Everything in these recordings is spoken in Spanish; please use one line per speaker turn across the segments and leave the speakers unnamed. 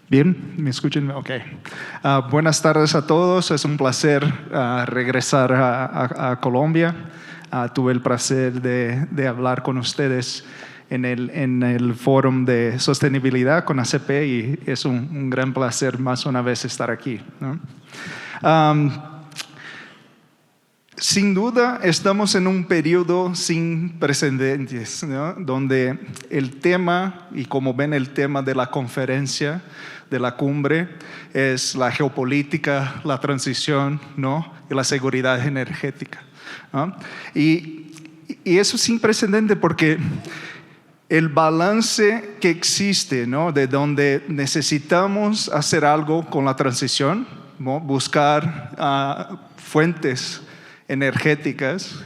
Bien, ¿me escuchan? Ok. Buenas tardes a todos. Es un placer regresar a Colombia. Tuve el placer de hablar con ustedes en el foro de sostenibilidad con ACP y es un gran placer más una vez estar aquí, ¿no? Sin duda estamos en un periodo sin precedentes, ¿no? Donde el tema, y como ven el tema de la conferencia, de la cumbre, es la geopolítica, la transición, ¿no? Y la seguridad energética, ¿no? Y eso es sin precedente porque el balance que existe, ¿no? De donde necesitamos hacer algo con la transición, ¿no? Buscar fuentes energéticas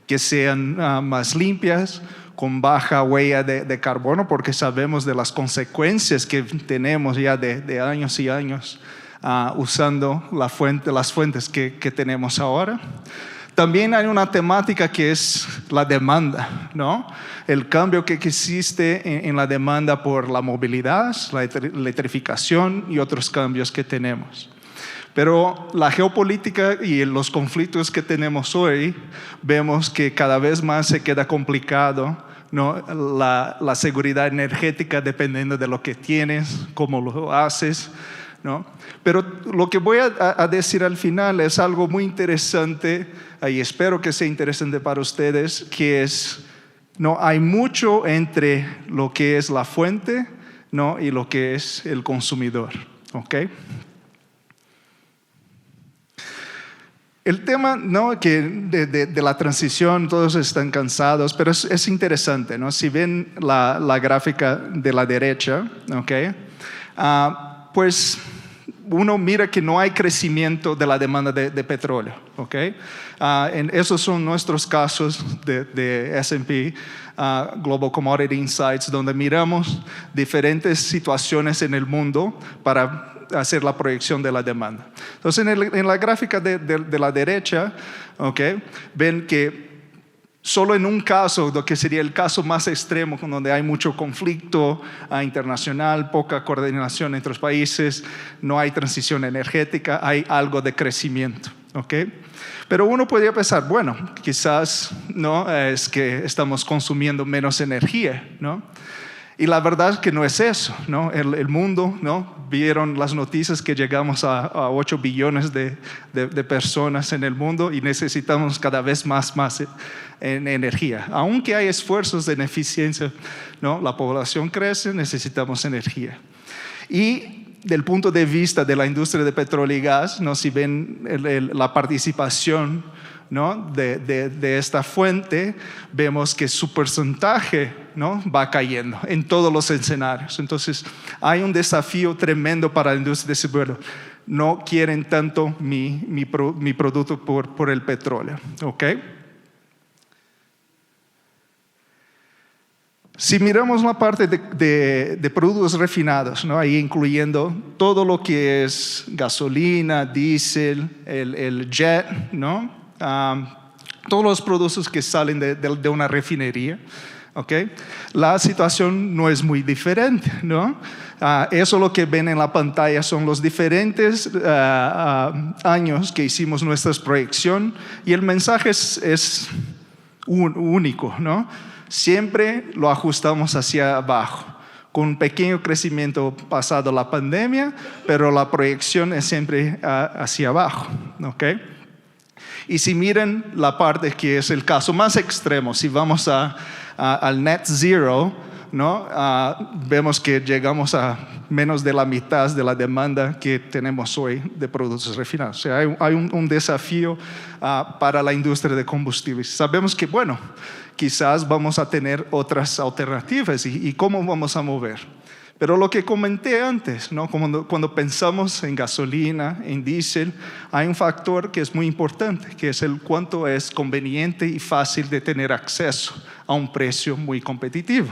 que sean más limpias, con baja huella de carbono, porque sabemos de las consecuencias que tenemos ya de años y años usando las fuentes que tenemos ahora. También hay una temática que es la demanda, ¿no? El cambio que existe en la demanda por la movilidad, la electrificación y otros cambios que tenemos. Pero la geopolítica y los conflictos que tenemos hoy, vemos que cada vez más se queda complicado, ¿no? La seguridad energética dependiendo de lo que tienes, cómo lo haces, ¿no? Pero lo que voy a decir al final es algo muy interesante y espero que sea interesante para ustedes, que es, ¿no? Hay mucho entre lo que es la fuente, ¿no? Y lo que es el consumidor, ¿ok? El tema, ¿no? Que de la transición, todos están cansados, pero es interesante, ¿no? Si ven la gráfica de la derecha, ¿okay? Pues uno mira que no hay crecimiento de la demanda de petróleo, ¿okay? Esos son nuestros casos de S&P Global Commodity Insights, donde miramos diferentes situaciones en el mundo para hacer la proyección de la demanda. Entonces, en la gráfica de la derecha, ¿okay? Ven que solo en un caso, lo que sería el caso más extremo, donde hay mucho conflicto internacional, poca coordinación entre los países, no hay transición energética, hay algo de crecimiento, ¿okay? Pero uno podría pensar, bueno, quizás no es que estamos consumiendo menos energía, ¿no? Y la verdad es que no es eso, ¿no? El mundo, ¿no? Vieron las noticias que llegamos a 8 billones de personas en el mundo y necesitamos cada vez más en energía. Aunque hay esfuerzos en eficiencia, ¿no? La población crece, necesitamos energía. Y del punto de vista de la industria de petróleo y gas, ¿no? Si ven la participación, ¿no? de esta fuente, vemos que su porcentaje, ¿no? Va cayendo en todos los escenarios. Entonces, hay un desafío tremendo para la industria de seguro. No quieren tanto mi producto por el petróleo, ¿ok? Si miramos la parte de productos refinados, ¿no? Ahí incluyendo todo lo que es gasolina, diésel, el jet, ¿no? Todos los productos que salen de una refinería, ¿okay? La situación no es muy diferente, ¿no? Eso lo que ven en la pantalla son los diferentes años que hicimos nuestra proyección y el mensaje es único, ¿no? Siempre lo ajustamos hacia abajo, con un pequeño crecimiento pasado la pandemia, pero la proyección es siempre hacia abajo, ¿ok? Y si miran la parte que es el caso más extremo, si vamos al net zero, ¿no? Vemos que llegamos a menos de la mitad de la demanda que tenemos hoy de productos refinados. O sea, hay un desafío para la industria de combustibles. Sabemos que, bueno, quizás vamos a tener otras alternativas y cómo vamos a mover. Pero lo que comenté antes, ¿no? Cuando pensamos en gasolina, en diésel, hay un factor que es muy importante, que es el cuánto es conveniente y fácil de tener acceso a un precio muy competitivo.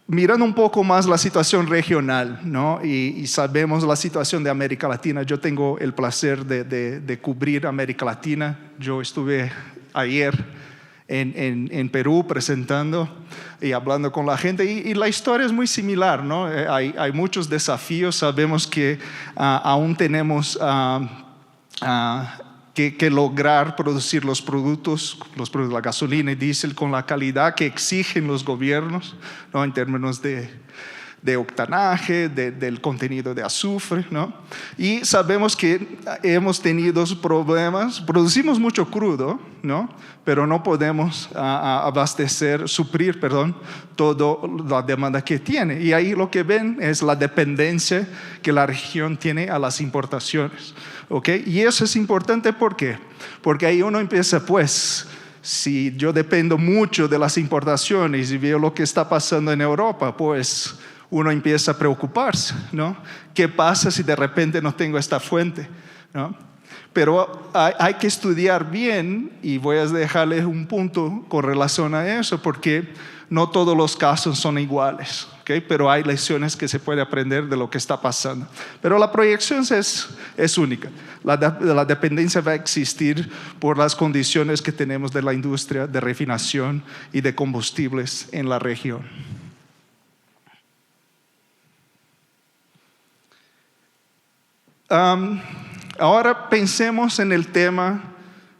Mirando un poco más la situación regional, ¿no? y sabemos la situación de América Latina. Yo tengo el placer de cubrir América Latina. Yo estuve ayer en Perú presentando y hablando con la gente, y la historia es muy similar, ¿no? Hay muchos desafíos, sabemos que aún tenemos que lograr producir los productos, la gasolina y diésel con la calidad que exigen los gobiernos, ¿no? En términos de octanaje, del contenido de azufre, ¿no? Y sabemos que hemos tenido problemas, producimos mucho crudo, ¿no? Pero no podemos suplir toda la demanda que tiene. Y ahí lo que ven es la dependencia que la región tiene a las importaciones, ¿ok? Y eso es importante, ¿por qué? Porque ahí uno empieza, pues, si yo dependo mucho de las importaciones y veo lo que está pasando en Europa, pues uno empieza a preocuparse, ¿no? ¿Qué pasa si de repente no tengo esta fuente, ¿no? Pero hay que estudiar bien, y voy a dejarles un punto con relación a eso, porque no todos los casos son iguales, ¿okay? Pero hay lecciones que se puede aprender de lo que está pasando. Pero la proyección es única. La dependencia va a existir por las condiciones que tenemos de la industria de refinación y de combustibles en la región. Ahora pensemos en el tema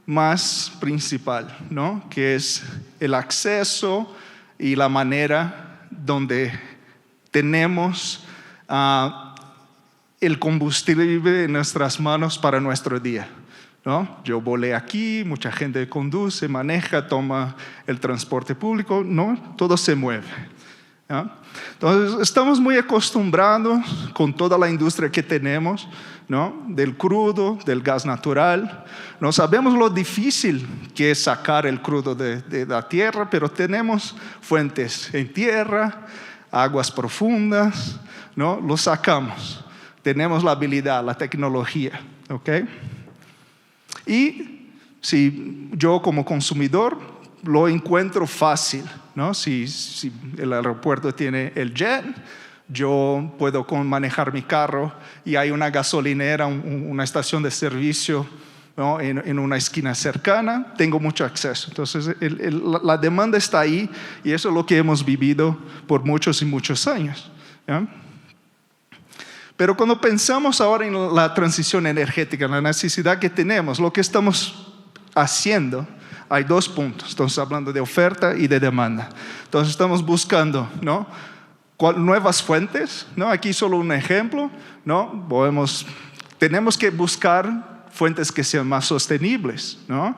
más principal, ¿no? Que es el acceso y la manera donde tenemos el combustible en nuestras manos para nuestro día, ¿no? Yo volé aquí, mucha gente conduce, maneja, toma el transporte público, ¿no? Todo se mueve, ¿no? Entonces estamos muy acostumbrados con toda la industria que tenemos, ¿no? Del crudo, del gas natural. No sabemos lo difícil que es sacar el crudo de la tierra, pero tenemos fuentes en tierra, aguas profundas, ¿no? Lo sacamos. Tenemos la habilidad, la tecnología, ¿ok? Y si yo como consumidor lo encuentro fácil, ¿no? Si el aeropuerto tiene el jet, yo puedo manejar mi carro y hay una gasolinera, una estación de servicio, ¿no? en una esquina cercana, tengo mucho acceso. Entonces la demanda está ahí, y eso es lo que hemos vivido por muchos y muchos años, ¿ya? Pero cuando pensamos ahora en la transición energética, la necesidad que tenemos, lo que estamos haciendo, hay dos puntos. Estamos hablando de oferta y de demanda. Entonces estamos buscando, ¿no? Nuevas fuentes, ¿no? Aquí solo un ejemplo, ¿no? Tenemos que buscar fuentes que sean más sostenibles, ¿no?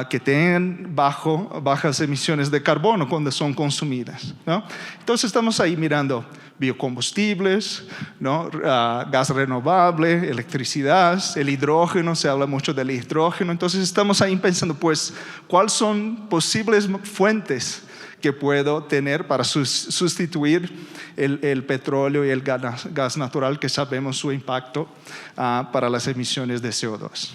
Que tengan bajas emisiones de carbono cuando son consumidas, ¿no? Entonces estamos ahí mirando biocombustibles, ¿no? Gas renovable, electricidad, el hidrógeno, se habla mucho del hidrógeno. Entonces estamos ahí pensando, pues, ¿cuáles son posibles fuentes que puedo tener para sustituir el petróleo y el gas natural, que sabemos su impacto para las emisiones de CO2?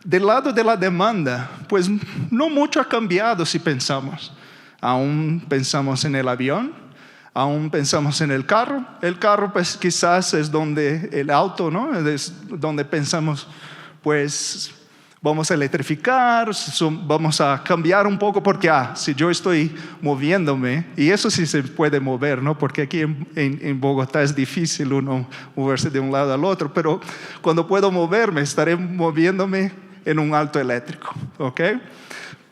Del lado de la demanda, pues no mucho ha cambiado si pensamos. Aún pensamos en el avión, aún pensamos en el carro. El carro pues quizás es donde el auto, ¿no? Es donde pensamos, pues vamos a electrificar, vamos a cambiar un poco, porque si yo estoy moviéndome, y eso sí se puede mover, ¿no? Porque aquí en Bogotá es difícil uno moverse de un lado al otro, pero cuando puedo moverme, estaré moviéndome en un auto eléctrico, ¿ok?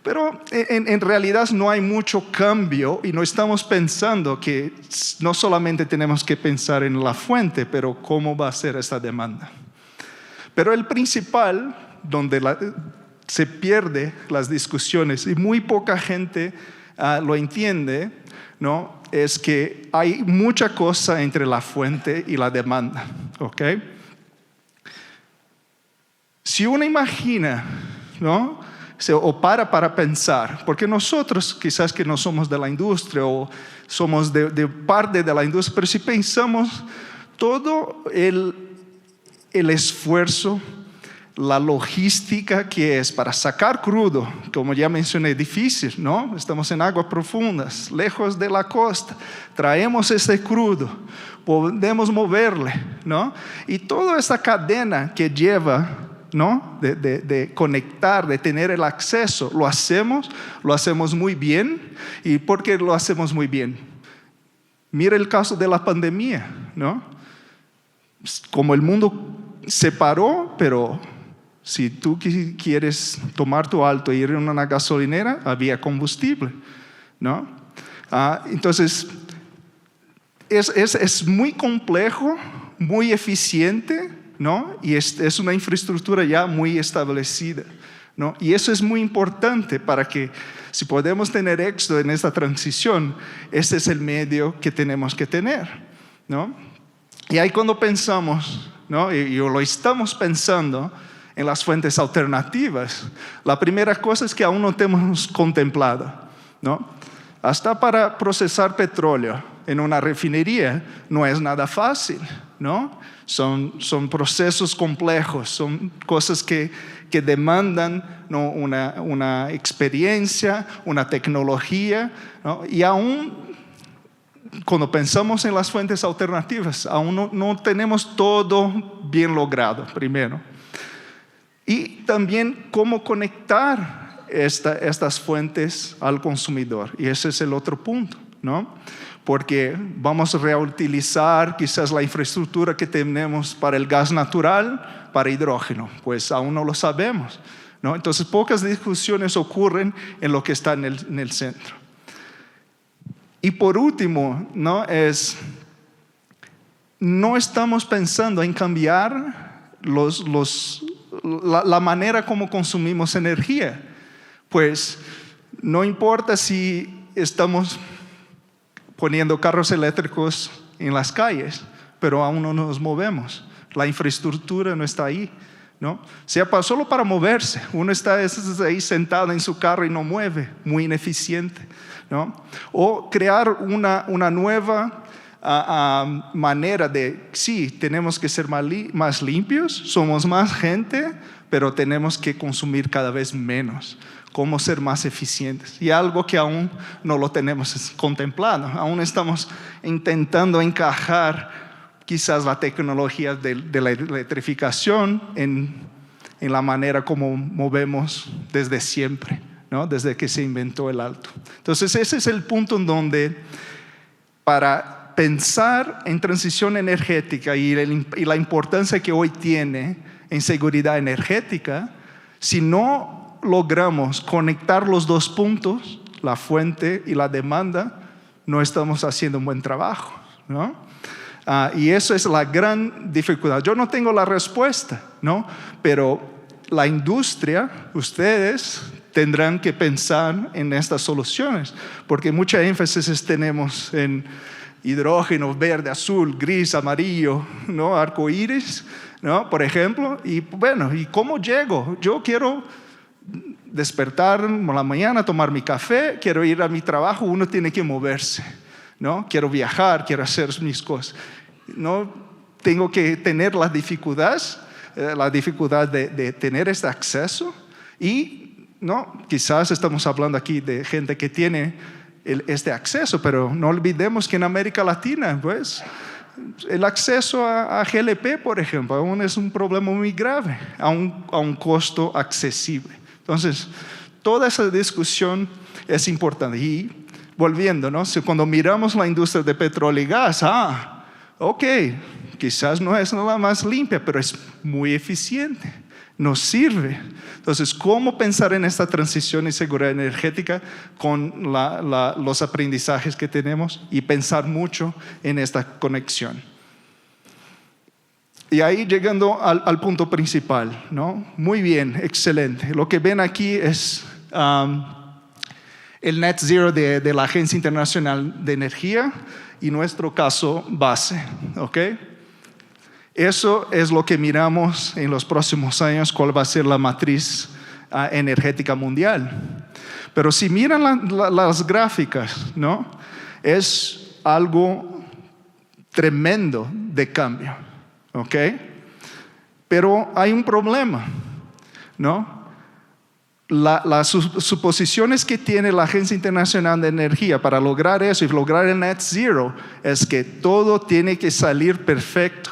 Pero en realidad no hay mucho cambio, y no estamos pensando que no solamente tenemos que pensar en la fuente, pero cómo va a ser esta demanda. Pero el principal, donde se pierde las discusiones y muy poca gente lo entiende, ¿no? Es que hay mucha cosa entre la fuente y la demanda, ¿ok? Si uno imagina, ¿no? O para pensar, porque nosotros quizás que no somos de la industria o somos de parte de la industria, pero si pensamos todo el esfuerzo, la logística que es para sacar crudo, como ya mencioné, difícil, ¿no? Estamos en aguas profundas, lejos de la costa, traemos ese crudo, podemos moverle, ¿no? Y toda esa cadena que lleva ¿no? De conectar, de tener el acceso. Lo hacemos muy bien. ¿Y por qué lo hacemos muy bien? Mira el caso de la pandemia, ¿no? Como el mundo se paró, pero si tú quieres tomar tu alto e ir en una gasolinera, había combustible, ¿no? Entonces, es muy complejo, muy eficiente, ¿no? Y es una infraestructura ya muy establecida, ¿no? Y eso es muy importante para que, si podemos tener éxito en esta transición, ese es el medio que tenemos que tener, ¿no? Y ahí cuando pensamos, ¿no? Y lo estamos pensando en las fuentes alternativas, la primera cosa es que aún no tenemos contemplado, ¿no? Hasta para procesar petróleo en una refinería no es nada fácil, ¿no? Son procesos complejos, son cosas que demandan, ¿no? una experiencia, una tecnología, ¿no? Y aún cuando pensamos en las fuentes alternativas, aún no tenemos todo bien logrado, primero. Y también cómo conectar estas fuentes al consumidor. Y ese es el otro punto, ¿no? Porque vamos a reutilizar quizás la infraestructura que tenemos para el gas natural, para hidrógeno. Pues aún no lo sabemos, ¿no? Entonces pocas discusiones ocurren en lo que está en el centro. Y por último, ¿no? No estamos pensando en cambiar la manera como consumimos energía. Pues no importa si estamos poniendo carros eléctricos en las calles, pero aún no nos movemos. La infraestructura no está ahí, ¿no? Sea solo para moverse. Uno está ahí sentado en su carro y no mueve, muy ineficiente, ¿no? O crear una nueva manera de, sí, tenemos que ser más limpios, somos más gente, pero tenemos que consumir cada vez menos. Cómo ser más eficientes. Y algo que aún no lo tenemos contemplado. Aún estamos intentando encajar quizás la tecnología de la electrificación en la manera como movemos desde siempre, ¿no? Desde que se inventó el auto. Entonces ese es el punto en donde para pensar en transición energética y la importancia que hoy tiene en seguridad energética, si no logramos conectar los dos puntos, la fuente y la demanda, no estamos haciendo un buen trabajo, ¿no? Y eso es la gran dificultad. Yo no tengo la respuesta, ¿no? Pero la industria, ustedes tendrán que pensar en estas soluciones, porque mucha énfasis tenemos en hidrógeno, verde, azul, gris, amarillo, ¿no? Arcoíris, ¿no? Por ejemplo. Y bueno, ¿y cómo llego? Yo quiero despertar por la mañana, tomar mi café, quiero ir a mi trabajo, uno tiene que moverse, ¿no? Quiero viajar, quiero hacer mis cosas, ¿no? Tengo que tener la dificultad de tener este acceso y, ¿no? Quizás estamos hablando aquí de gente que tiene este acceso, pero no olvidemos que en América Latina, pues, el acceso a GLP, por ejemplo, aún es un problema muy grave, a un costo accesible. Entonces, toda esa discusión es importante. Y volviendo, ¿no? Cuando miramos la industria de petróleo y gas, ok, quizás no es la más limpia, pero es muy eficiente, nos sirve. Entonces, ¿cómo pensar en esta transición y seguridad energética con los aprendizajes que tenemos y pensar mucho en esta conexión? Y ahí llegando al punto principal, ¿no? Muy bien, excelente. Lo que ven aquí es el Net Zero de la Agencia Internacional de Energía y nuestro caso base, ¿ok? Eso es lo que miramos en los próximos años, cuál va a ser la matriz energética mundial. Pero si miran las gráficas, ¿no? Es algo tremendo de cambio. ¿Ok? Pero hay un problema, ¿no? Las suposiciones que tiene la Agencia Internacional de Energía para lograr eso y lograr el Net Zero es que todo tiene que salir perfecto.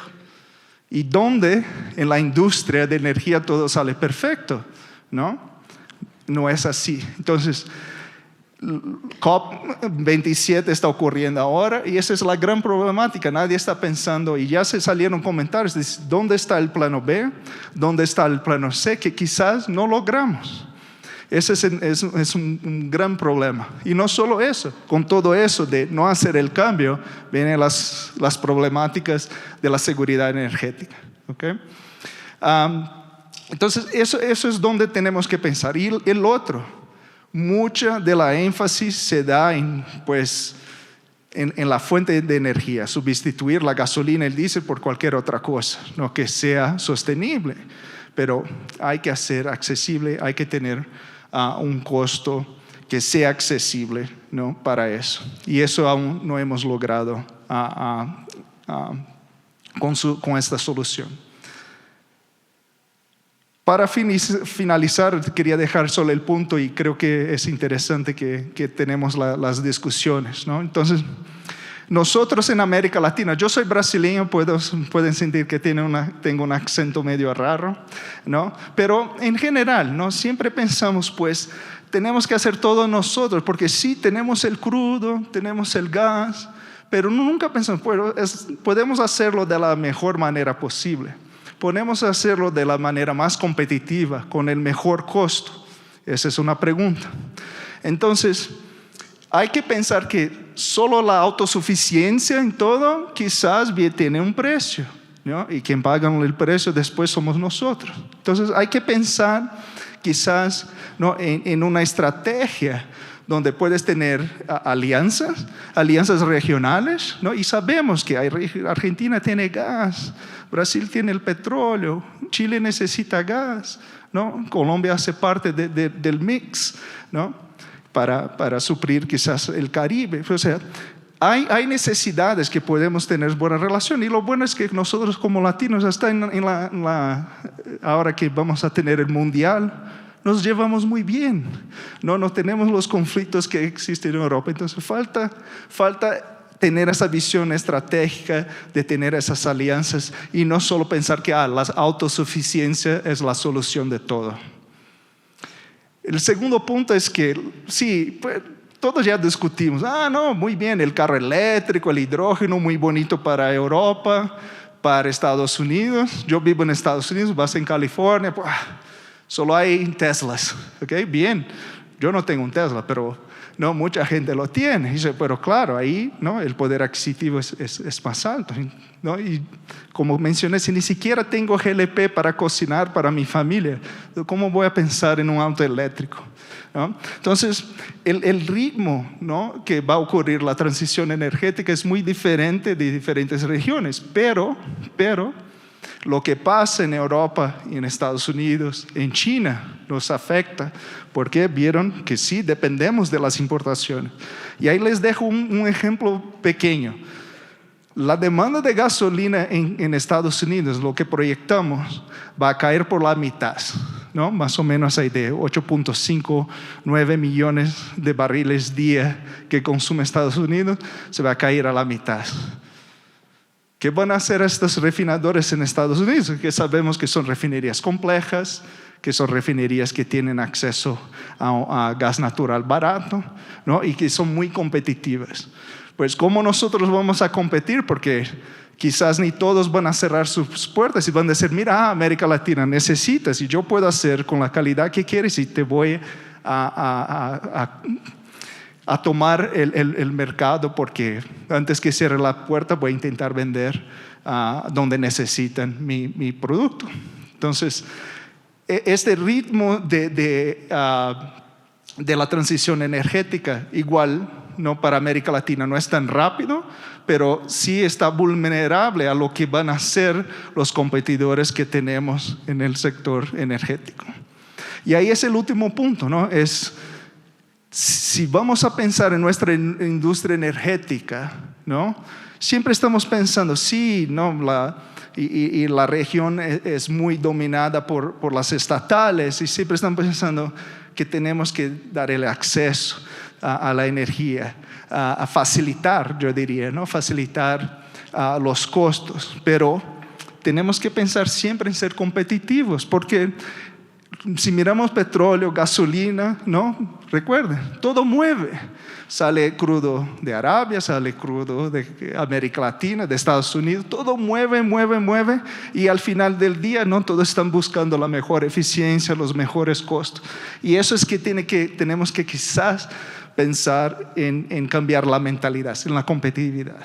y donde en la industria de energía todo sale perfecto, ¿no? No es así. Entonces, COP27 está ocurriendo ahora y esa es la gran problemática. Nadie está pensando, y ya se salieron comentarios de dónde está el plano B, dónde está el plano C, que quizás no logramos. Ese es un gran problema. Y no solo eso, con todo eso de no hacer el cambio, vienen las problemáticas de la seguridad energética. ¿Okay? Entonces, eso es donde tenemos que pensar. Y el otro, mucha de la énfasis se da en la fuente de energía, sustituir la gasolina y el diésel por cualquier otra cosa, no que sea sostenible, pero hay que hacer accesible, hay que tener un costo que sea accesible, ¿no? Para eso. Y eso aún no hemos logrado con esta solución. Para finalizar, quería dejar solo el punto y creo que es interesante que tenemos las discusiones, ¿no? Entonces, nosotros en América Latina, yo soy brasileño, pueden sentir que tengo un acento medio raro, ¿no? Pero en general, ¿no? Siempre pensamos, pues, tenemos que hacer todo nosotros, porque sí, tenemos el crudo, tenemos el gas, pero nunca pensamos, podemos hacerlo de la mejor manera posible. Podemos hacerlo de la manera más competitiva, con el mejor costo. Esa es una pregunta. Entonces, hay que pensar que solo la autosuficiencia en todo quizás tiene un precio, ¿no? Y quien paga el precio después somos nosotros. Entonces hay que pensar quizás, ¿no? en una estrategia donde puedes tener alianzas regionales, ¿no? Y sabemos que Argentina tiene gas, Brasil tiene el petróleo, Chile necesita gas, ¿no? Colombia hace parte del mix, ¿no? Para suplir quizás el Caribe. O sea, hay necesidades que podemos tener buena relación, y lo bueno es que nosotros como latinos, hasta ahora que vamos a tener el mundial, nos llevamos muy bien, no tenemos los conflictos que existen en Europa. Entonces falta tener esa visión estratégica de tener esas alianzas y no solo pensar que la autosuficiencia es la solución de todo. El segundo punto es que, sí, pues, todos ya discutimos, no, muy bien, el carro eléctrico, el hidrógeno, muy bonito para Europa, para Estados Unidos. Yo vivo en Estados Unidos, vas en California, pues, solo hay Teslas, ¿ok? Bien, yo no tengo un Tesla, pero no, mucha gente lo tiene. Dice, pero claro, ahí, ¿no? El poder adquisitivo es más alto, ¿no? Y como mencioné, si ni siquiera tengo GLP para cocinar para mi familia, ¿cómo voy a pensar en un auto eléctrico? ¿No? Entonces, el ritmo, ¿no? que va a ocurrir la transición energética es muy diferente de diferentes regiones, pero lo que pasa en Europa y en Estados Unidos, en China, nos afecta, porque vieron que sí, dependemos de las importaciones. Y ahí les dejo un ejemplo pequeño. La demanda de gasolina en Estados Unidos, lo que proyectamos, va a caer por la mitad, ¿no? Más o menos ahí de 8.5, 9 millones de barriles día que consume Estados Unidos, se va a caer a la mitad. ¿Qué van a hacer estos refinadores en Estados Unidos? Que sabemos que son refinerías complejas, que son refinerías que tienen acceso a gas natural barato, ¿no? Y que son muy competitivas. Pues, ¿cómo nosotros vamos a competir? Porque quizás ni todos van a cerrar sus puertas y van a decir, mira, América Latina necesitas y yo puedo hacer con la calidad que quieres y te voy a tomar el mercado, porque antes que cierre la puerta voy a intentar vender donde necesitan mi producto. Entonces, este ritmo de la transición energética, igual, no, para América Latina no es tan rápido, pero sí está vulnerable a lo que van a hacer los competidores que tenemos en el sector energético. Y ahí es el último punto, ¿no? Es, si vamos a pensar en nuestra industria energética, ¿no? Siempre estamos pensando, sí, ¿no? Y la región es muy dominada por las estatales, y siempre están pensando que tenemos que dar el acceso a la energía, a facilitar, yo diría, ¿no? Facilitar los costos. Pero tenemos que pensar siempre en ser competitivos, porque si miramos petróleo, gasolina, ¿no? Recuerden, todo mueve. Sale crudo de Arabia, sale crudo de América Latina, de Estados Unidos, todo mueve, mueve, mueve, y al final del día, ¿no? Todos están buscando la mejor eficiencia, los mejores costos. Y eso es que tenemos que quizás pensar en cambiar la mentalidad, en la competitividad.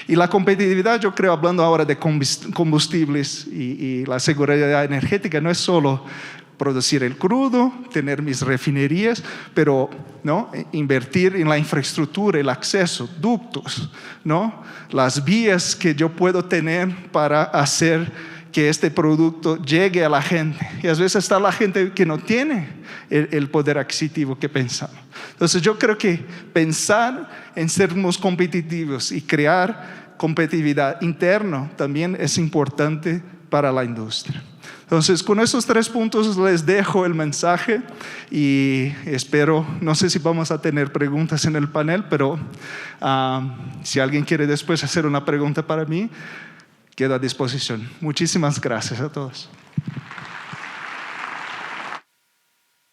Y la competitividad, yo creo, hablando ahora de combustibles y la seguridad energética, no es solo producir el crudo, tener mis refinerías, pero ¿no? Invertir en la infraestructura, el acceso, ductos, ¿no? Las vías que yo puedo tener para hacer que este producto llegue a la gente. Y a veces está la gente que no tiene el poder adquisitivo que pensamos. Entonces yo creo que pensar en sermos competitivos y crear competitividad interna también es importante para la industria. Entonces, con esos 3 puntos les dejo el mensaje y espero, no sé si vamos a tener preguntas en el panel, pero si alguien quiere después hacer una pregunta para mí, quedo a disposición. Muchísimas gracias a todos.